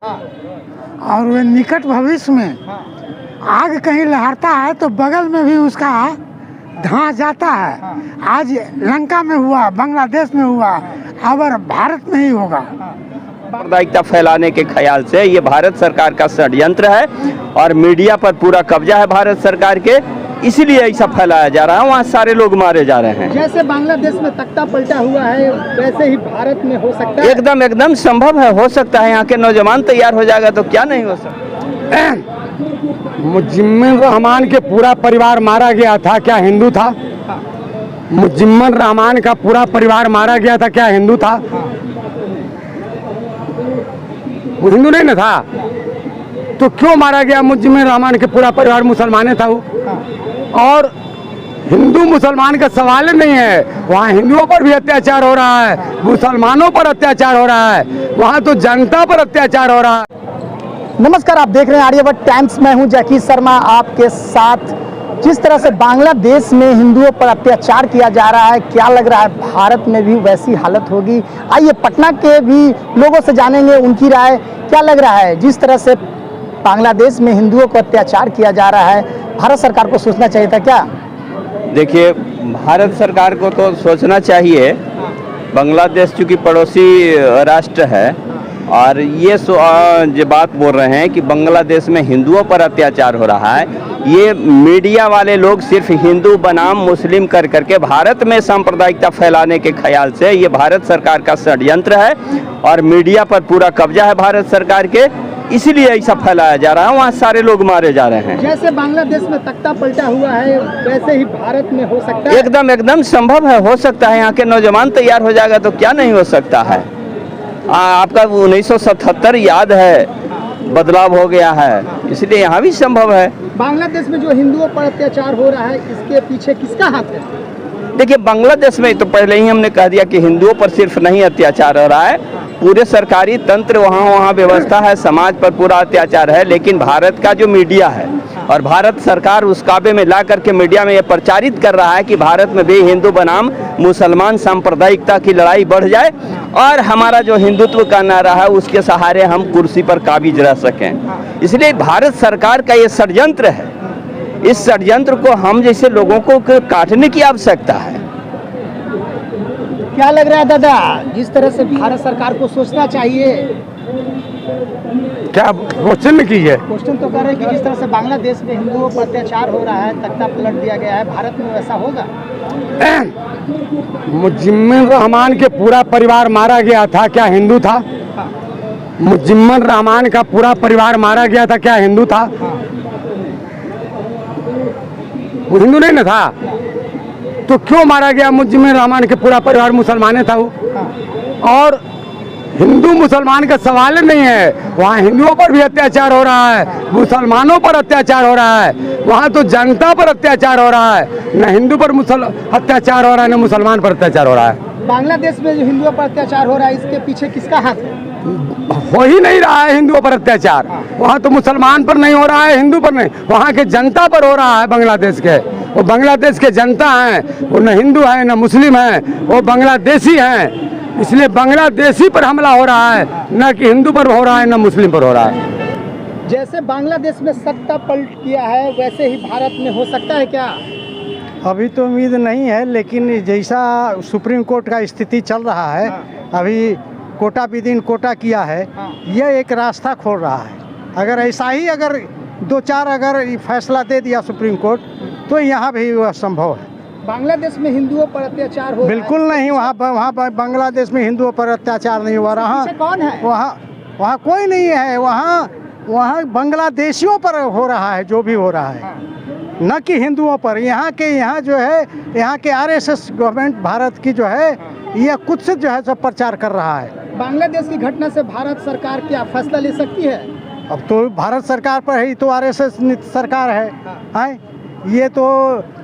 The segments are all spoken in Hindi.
और वे निकट भविष्य में आग कहीं लहरता है तो बगल में भी उसका धंस जाता है। आज लंका में हुआ, बांग्लादेश में हुआ, अब भारत में ही होगा। सांप्रदायिकता फैलाने के ख्याल से ये भारत सरकार का षड्यंत्र है और मीडिया पर पूरा कब्जा है भारत सरकार के, इसीलिए ऐसा फैलाया जा रहा है। वहाँ सारे लोग मारे जा रहे हैं। जैसे बांग्लादेश में तख्ता पलटा हुआ है वैसे ही भारत में हो सकता है। एकदम संभव है, हो सकता है। यहाँ के नौजवान तैयार हो जाएगा तो क्या नहीं हो सकता। मुजिम्मिल रहमान के पूरा परिवार मारा गया था, क्या हिंदू था? मुजिम्मिल रहमान का पूरा परिवार मारा गया था, क्या हिंदू था? वो हिंदू नहीं ना था, तो क्यों मारा गया? मुजिम्मिल रहमान के पूरा परिवार मुसलमान था वो। और हिंदू मुसलमान का सवाल नहीं है, वहाँ हिंदुओं पर भी अत्याचार हो रहा है, मुसलमानों पर अत्याचार हो रहा है, वहाँ तो जनता पर अत्याचार हो रहा है। नमस्कार, आप देख रहे हैं आर्यभट्ट टाइम्स। मैं हूं जैकी शर्मा आपके साथ। जिस तरह से बांग्लादेश में हिंदुओं पर अत्याचार किया जा रहा है, क्या लग रहा है भारत में भी वैसी हालत होगी? आइए पटना के भी लोगों से जानेंगे उनकी राय। क्या लग रहा है जिस तरह से बांग्लादेश में हिंदुओं को अत्याचार किया जा रहा है, भारत सरकार को सोचना चाहिए था क्या? देखिए, भारत सरकार को तो सोचना चाहिए। बांग्लादेश चूँकि पड़ोसी राष्ट्र है और ये जो बात बोल रहे हैं कि बांग्लादेश में हिंदुओं पर अत्याचार हो रहा है, ये मीडिया वाले लोग सिर्फ हिंदू बनाम मुस्लिम कर करके भारत में सांप्रदायिकता फैलाने के ख्याल से ये भारत सरकार का षड्यंत्र है और मीडिया पर पूरा कब्जा है भारत सरकार के, इसीलिए ऐसा फैलाया जा रहा है। वहाँ सारे लोग मारे जा रहे हैं। जैसे बांग्लादेश में तख्ता पलटा हुआ है वैसे ही भारत में हो सकता है। एकदम संभव है, हो सकता है। यहाँ के नौजवान तैयार हो जाएगा तो क्या नहीं हो सकता है। आपका 1977 याद है, बदलाव हो गया है, इसलिए यहाँ भी संभव है। बांग्लादेश में जो हिंदुओं पर अत्याचार हो रहा है, इसके पीछे किसका हाथ है? देखिए, बांग्लादेश में तो पहले ही हमने कह दिया कि हिंदुओं पर सिर्फ नहीं अत्याचार हो रहा है, पूरे सरकारी तंत्र वहाँ व्यवस्था है, समाज पर पूरा अत्याचार है। लेकिन भारत का जो मीडिया है और भारत सरकार उस काबे में ला करके मीडिया में ये प्रचारित कर रहा है कि भारत में भी हिंदू बनाम मुसलमान सांप्रदायिकता की लड़ाई बढ़ जाए और हमारा जो हिंदुत्व का नारा है उसके सहारे हम कुर्सी पर काबिज रह सकें। इसलिए भारत सरकार का ये षड्यंत्र है। इस षड्यंत्र को हम जैसे लोगों को काटने की आवश्यकता है। क्या लग रहा है दादा, जिस तरह से भारत सरकार को सोचना चाहिए? क्या क्वेश्चन की है? क्वेश्चन तो कर रहे हैं कि जिस तरह से बांग्लादेश में हिंदुओं पर अत्याचार हो रहा है, तख्ता पलट दिया गया है, भारत में वैसा होगा? मुजिम्मिल रहमान के पूरा परिवार मारा गया था, क्या हिंदू था? मुजिम्मिल रहमान का पूरा परिवार मारा गया था, क्या हिंदू था? वो हिंदू नहीं ना था, तो क्यों मारा गया? मुजिम्मिल रहमान के पूरा परिवार मुसलमान था वो। और हिंदू मुसलमान का सवाल नहीं है, वहाँ हिंदुओं पर भी अत्याचार हो रहा है, मुसलमानों पर अत्याचार हो रहा है, वहाँ तो जनता पर अत्याचार हो रहा है। न हिंदू पर अत्याचार हो रहा है, न मुसलमान पर अत्याचार हो रहा है। बांग्लादेश में जो हिंदुओं पर अत्याचार हो रहा है, इसके पीछे किसका हाथ है? हो ही नहीं रहा है हिंदुओं पर अत्याचार। वहाँ तो मुसलमान पर नहीं हो रहा है, हिंदू पर नहीं, वहाँ के जनता पर हो रहा है। बांग्लादेश के वो बांग्लादेश के जनता हैं, वो न हिंदू है न मुस्लिम है, वो बांग्लादेशी हैं। इसलिए बांग्लादेशी पर हमला हो रहा है, न कि हिंदू पर हो रहा है न मुस्लिम पर हो रहा है। जैसे बांग्लादेश में सत्ता पलट किया है वैसे ही भारत में हो सकता है क्या? अभी तो उम्मीद नहीं है, लेकिन जैसा सुप्रीम कोर्ट का स्थिति चल रहा है, अभी कोटा विदिन कोटा किया है, यह एक रास्ता खोल रहा है। अगर ऐसा ही अगर 2-4 अगर फैसला दे दिया सुप्रीम कोर्ट, तो यहाँ भी वह संभव है। बांग्लादेश में हिंदुओं पर अत्याचार हो बिल्कुल नहीं, वहाँ बांग्लादेश में हिंदुओं पर अत्याचार नहीं हुआ रहा। कौन है? वहाँ कोई नहीं है, वहाँ बांग्लादेशियों पर हो रहा है जो भी हो रहा है, न कि हिंदुओं पर। यहाँ जो है, यहाँ के RSS गवर्नमेंट भारत की जो है, यह कुछ से जो है सब प्रचार कर रहा है। बांग्लादेश की घटना से भारत सरकार क्या फैसला ले सकती है? अब तो भारत सरकार पर ही तो RSS सरकार है। ये तो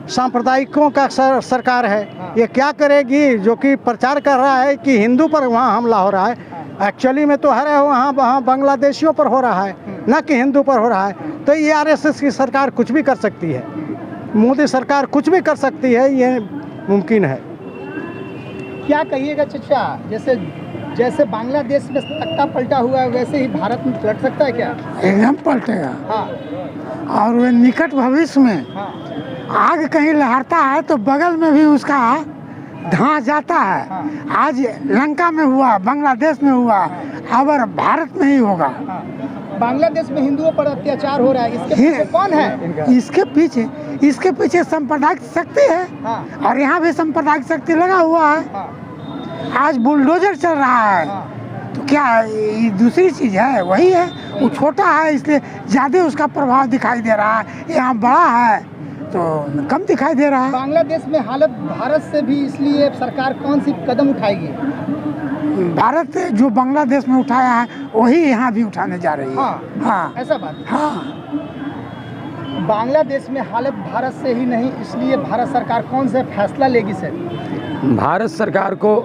सांप्रदायिकों का सरकार है। ये क्या करेगी? जो कि प्रचार कर रहा है कि हिंदू पर वहाँ हमला हो रहा है, एक्चुअली में तो है वहाँ बांग्लादेशियों पर हो रहा है, न कि हिंदू पर हो रहा है। तो ये RSS की सरकार कुछ भी कर सकती है, मोदी सरकार कुछ भी कर सकती है, ये मुमकिन है। क्या कहिएगा चचा, जैसे जैसे बांग्लादेश में तख्ता पलटा हुआ है वैसे ही भारत में पलट सकता है क्या? एकदम पलटेगा। हाँ और वे निकट भविष्य में हाँ आग कहीं लहरता है तो बगल में भी उसका धंस जाता है। हाँ। आज लंका में हुआ, बांग्लादेश में हुआ, अगर भारत में ही होगा। हाँ। बांग्लादेश में हिंदुओं पर अत्याचार हो रहा है, इसके पीछे कौन है? इसके पीछे सांप्रदायिक शक्ति है। हाँ। और यहाँ भी सांप्रदायिक शक्ति लगा हुआ है। हाँ। आज बुलडोजर चल रहा है। हाँ। तो क्या ये दूसरी चीज है? वही है, वो छोटा है इसलिए ज्यादा उसका प्रभाव दिखाई दे रहा है। यहाँ बड़ा है तो कम दिखाई दे रहा है। बांग्लादेश में हालत भारत से भी, इसलिए सरकार कौन सी कदम उठाएगी? भारत जो बांग्लादेश में उठाया है वही यहाँ भी उठाने जा रही है। हाँ। हाँ। ऐसा बात है। हाँ। बांग्लादेश में हालत भारत से ही नहीं, इसलिए भारत सरकार कौन सा फैसला लेगी सर? भारत सरकार को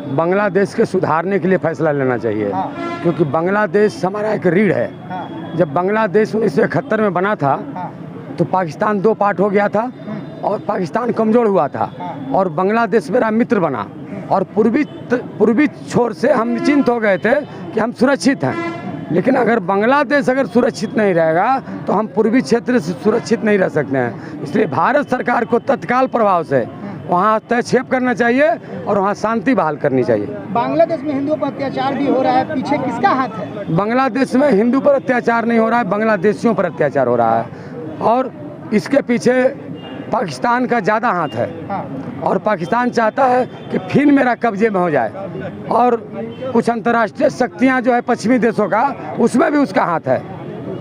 बांग्लादेश के सुधारने के लिए फैसला लेना चाहिए। हाँ। क्योंकि बांग्लादेश हमारा एक रीढ़ है। हाँ। जब बांग्लादेश 1971 में बना था हाँ। तो पाकिस्तान 2 पार्ट हो गया था और पाकिस्तान कमज़ोर हुआ था और बांग्लादेश मेरा मित्र बना और पूर्वी छोर से हम निश्चिंत हो गए थे कि हम सुरक्षित हैं। लेकिन अगर बांग्लादेश सुरक्षित नहीं रहेगा तो हम पूर्वी क्षेत्र से सुरक्षित नहीं रह सकते हैं। इसलिए भारत सरकार को तत्काल प्रभाव से वहाँ हस्तक्षेप करना चाहिए और वहाँ शांति बहाल करनी चाहिए। बांग्लादेश में हिंदुओं पर अत्याचार भी हो रहा है, पीछे किसका हाथ है? बांग्लादेश में हिंदू पर अत्याचार नहीं हो रहा है, बांग्लादेशियों पर अत्याचार हो रहा है और इसके पीछे पाकिस्तान का ज़्यादा हाथ है। हाँ। और पाकिस्तान चाहता है कि फिर मेरा कब्जे में हो जाए और कुछ अंतर्राष्ट्रीय शक्तियां जो है पश्चिमी देशों का, उसमें भी उसका हाथ है।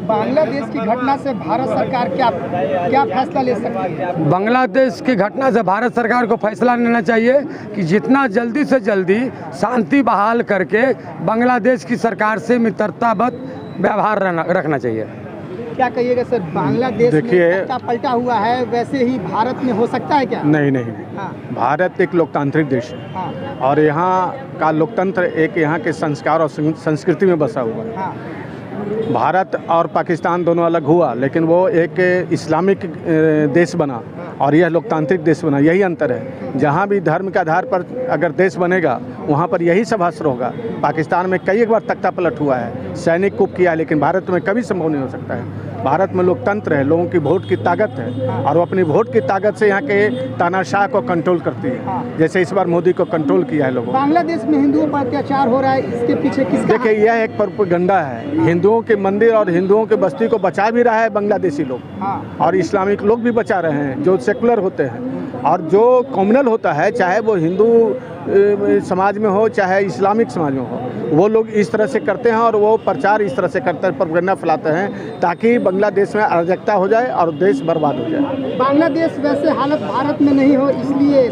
बांग्लादेश की घटना से भारत सरकार क्या फैसला ले सकती है? बांग्लादेश की घटना से भारत सरकार को फैसला लेना चाहिए कि जितना जल्दी से जल्दी शांति बहाल करके बांग्लादेश की सरकार से मित्रतावत व्यवहार रखना चाहिए। क्या कहिएगा सर, बांग्लादेश में तख्ता पलटा हुआ है वैसे ही भारत में हो सकता है क्या? नहीं नहीं। हाँ। भारत एक लोकतांत्रिक देश है। हाँ। और यहाँ का लोकतंत्र एक यहाँ के संस्कार और संस्कृति में बसा हुआ है। हाँ। भारत और पाकिस्तान दोनों अलग हुआ लेकिन वो एक इस्लामिक देश बना और यह लोकतांत्रिक देश बना। यही अंतर है। जहाँ भी धर्म के आधार पर अगर देश बनेगा वहाँ पर यही सब असर होगा। पाकिस्तान में कई एक बार तख्ता पलट हुआ है, सैनिक कूप किया, लेकिन भारत में कभी संभव नहीं हो सकता है। भारत में लोकतंत्र है, लोगों की वोट की ताकत है और वो अपनी वोट की ताकत से यहाँ के तानाशाह को कंट्रोल करती है। जैसे इस बार मोदी को कंट्रोल किया है लोगों। बांग्लादेश में हिंदुओं पर अत्याचार हो रहा है, इसके पीछे किसका? देखिए, यह एक प्रोपेगेंडा है। हिंदुओं के मंदिर और हिंदुओं के बस्ती को बचा भी रहा है बांग्लादेशी लोग और इस्लामिक लोग भी बचा रहे हैं जो सेकुलर होते हैं। और जो कम्युनल होता है, चाहे वो हिंदू समाज में हो चाहे इस्लामिक समाज में हो, वो लोग इस तरह से करते हैं और वो प्रचार इस तरह से करते हैं, प्रोपेगेंडा फैलाते हैं ताकि बांग्लादेश में अराजकता हो जाए और देश बर्बाद हो जाए। बांग्लादेश वैसे हालत भारत में नहीं हो, इसलिए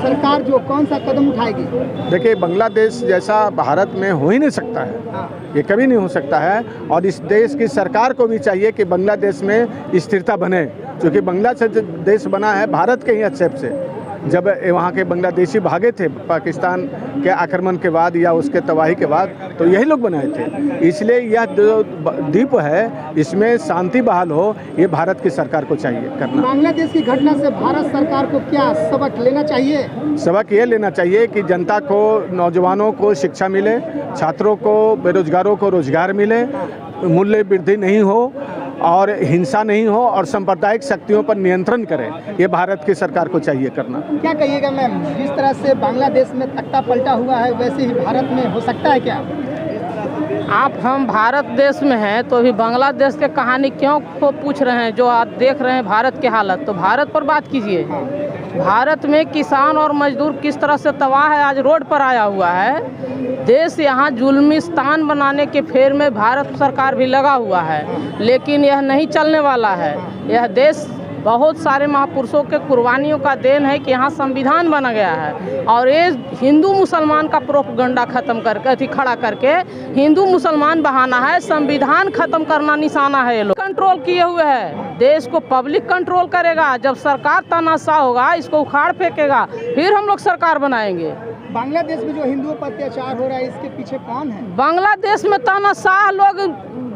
सरकार जो कौन सा कदम उठाएगी? देखिए, बांग्लादेश जैसा भारत में हो ही नहीं सकता है। ये कभी नहीं हो सकता है और इस देश की सरकार को भी चाहिए कि बांग्लादेश में स्थिरता बने, क्योंकि बांग्लादेश देश बना है भारत के ही हस्तक्षेप से। जब वहाँ के बांग्लादेशी भागे थे पाकिस्तान के आक्रमण के बाद या उसके तबाही के बाद, तो यही लोग बनाए थे। इसलिए यह जो द्वीप है इसमें शांति बहाल हो, ये भारत की सरकार को चाहिए करना। बांग्लादेश की घटना से भारत सरकार को क्या सबक लेना चाहिए? सबक ये लेना चाहिए कि जनता को, नौजवानों को शिक्षा मिले, छात्रों को, बेरोजगारों को रोजगार मिले, मूल्य वृद्धि नहीं हो और हिंसा नहीं हो और सांप्रदायिक शक्तियों पर नियंत्रण करें। ये भारत की सरकार को चाहिए करना। क्या कहिएगा मैम, जिस तरह से बांग्लादेश में तख्ता पलटा हुआ है वैसे ही भारत में हो सकता है क्या? हम भारत देश में हैं तो अभी बांग्लादेश के कहानी क्यों को पूछ रहे हैं? जो आप देख रहे हैं भारत की हालत, तो भारत पर बात कीजिए। भारत में किसान और मजदूर किस तरह से तबाह है, आज रोड पर आया हुआ है। देश यहाँ जुल्मिस्तान बनाने के फेर में भारत सरकार भी लगा हुआ है, लेकिन यह नहीं चलने वाला है। यह देश बहुत सारे महापुरुषों के कुर्बानियों का देन है कि यहाँ संविधान बना गया है और ये हिंदू मुसलमान का प्रोपेगेंडा खत्म करके खड़ा करके हिंदू मुसलमान बहाना है, संविधान खत्म करना निशाना है। ये लोग कंट्रोल किए हुए है, देश को पब्लिक कंट्रोल करेगा। जब सरकार तानाशाह होगा, इसको उखाड़ फेंकेगा, फिर हम लोग सरकार बनाएंगे। बांग्लादेश में जो हिंदुओं पर अत्याचार हो रहा है, इसके पीछे कौन है? बांग्लादेश में तानाशाह लोग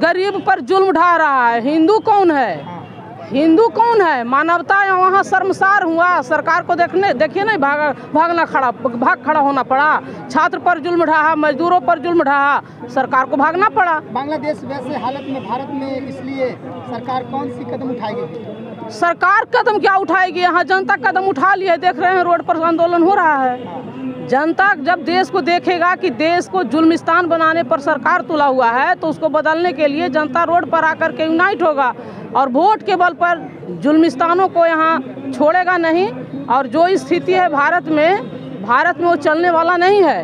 गरीब पर जुल्म ढा रहा है। हिंदू कौन है? हिंदू कौन है? मानवता या वहाँ शर्मसार हुआ। सरकार को देखिए नहीं, भाग खड़ा होना पड़ा। छात्र पर जुल्म ढहा, मजदूरों पर जुल्म ढहा, सरकार को भागना पड़ा। बांग्लादेश वैसे हालत में भारत में, इसलिए सरकार कौन सी कदम उठाएगी? सरकार कदम क्या उठाएगी? यहाँ जनता कदम उठा लिए, देख रहे हैं रोड पर आंदोलन हो रहा है। जनता जब देश को देखेगा कि देश को जुल्मिस्तान बनाने पर सरकार तुला हुआ है, तो उसको बदलने के लिए जनता रोड पर आकर के यूनाइट होगा और वोट के बल पर जुल्मिस्तानों को यहाँ छोड़ेगा नहीं। और जो स्थिति है भारत में वो चलने वाला नहीं है।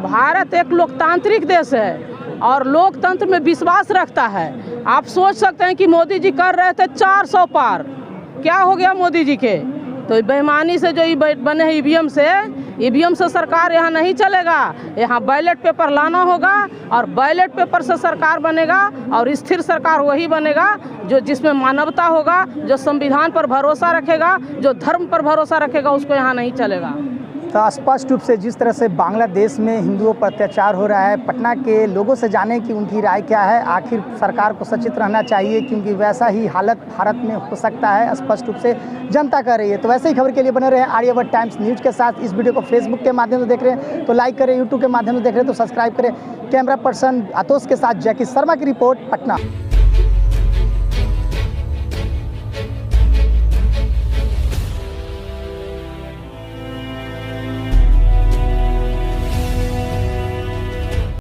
भारत एक लोकतांत्रिक देश है और लोकतंत्र में विश्वास रखता है। आप सोच सकते हैं कि मोदी जी कर रहे थे 400 पार, क्या हो गया मोदी जी के? तो बेईमानी से जो बने हैं ईवीएम से सरकार यहाँ नहीं चलेगा। यहाँ बैलेट पेपर लाना होगा और बैलेट पेपर से सरकार बनेगा और स्थिर सरकार वही बनेगा जो जिसमें मानवता होगा, जो संविधान पर भरोसा रखेगा, जो धर्म पर भरोसा रखेगा, उसको यहाँ नहीं चलेगा। तो स्पष्ट रूप से जिस तरह से बांग्लादेश में हिंदुओं पर अत्याचार हो रहा है, पटना के लोगों से जाने कि उनकी राय क्या है। आखिर सरकार को सचेत रहना चाहिए क्योंकि वैसा ही हालत भारत में हो सकता है, स्पष्ट रूप से जनता कर रही है। तो वैसे ही खबर के लिए बने रहे आर्यावर्त टाइम्स न्यूज़ के साथ। इस वीडियो को फेसबुक के माध्यम से देख रहे हैं तो लाइक करें, यूट्यूब के माध्यम से देख रहे हैं तो सब्सक्राइब करें। कैमरा पर्सन आतोष के साथ जैकी शर्मा की रिपोर्ट, पटना।